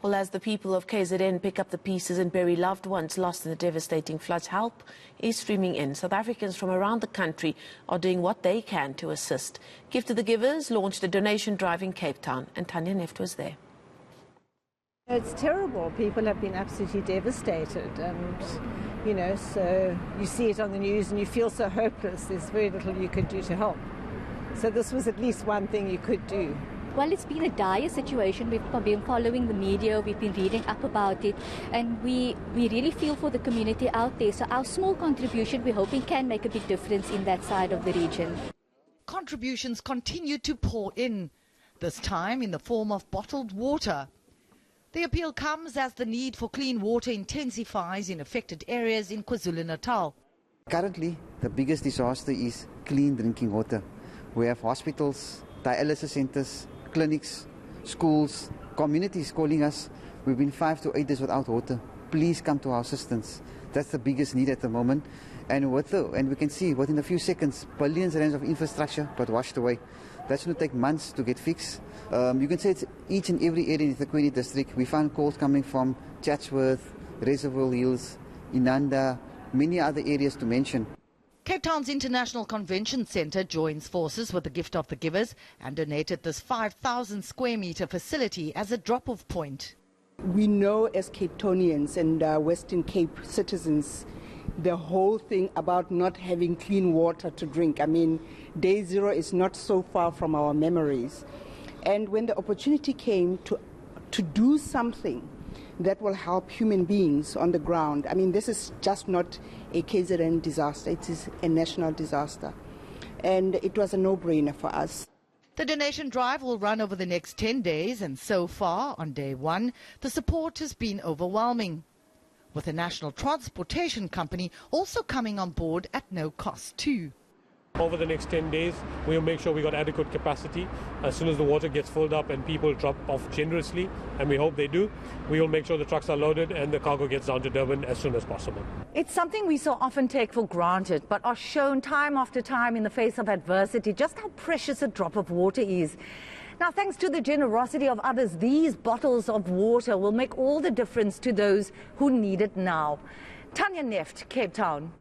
Well, as the people of KZN pick up the pieces and bury loved ones lost in the devastating floods, help is streaming in. South Africans from around the country are doing what they can to assist. Give to the Givers launched a donation drive in Cape Town, and TANYA was there. It's terrible. People have been absolutely devastated, and so you see it on the news and you feel so hopeless. There's very little you could do to help. So this was at least one thing you could do. Well, it's been a dire situation. We've been following the media, we've been reading up about it, and we really feel for the community out there. So our small contribution, we're hoping, can make a big difference in that side of the region. Contributions continue to pour in, this time in the form of bottled water. The appeal comes as the need for clean water intensifies in affected areas in KwaZulu-Natal. Currently, the biggest disaster is clean drinking water. We have hospitals, dialysis centers, clinics, schools, communities calling us. We've been 5 to 8 days without water. Please come to our assistance. That's the biggest need at the moment. And we can see within a few seconds, billions of rands of infrastructure got washed away. That's going to take months to get fixed. You can say it's each and every area in the Ethekwini district. We found calls coming from Chatsworth, Reservoir Hills, Inanda, many other areas to mention. Cape Town's International Convention Centre joins forces with the Gift of the Givers and donated this 5,000 square metre facility as a drop-off point. We know as Cape Townians and Western Cape citizens the whole thing about not having clean water to drink. I mean, day zero is not so far from our memories. And when the opportunity came to do something that will help human beings on the ground, I mean, this is just not a KZN disaster, it is a national disaster. And it was a no-brainer for us. The donation drive will run over the next 10 days, and so far, on day one, the support has been overwhelming, with a national transportation company also coming on board at no cost too. Over the next 10 days, we'll make sure we got adequate capacity. As soon as the water gets filled up and people drop off generously, and we hope they do, we will make sure the trucks are loaded and the cargo gets down to Durban as soon as possible. It's something we so often take for granted, but are shown time after time in the face of adversity just how precious a drop of water is. Now, thanks to the generosity of others, these bottles of water will make all the difference to those who need it now. TANYA, Cape Town.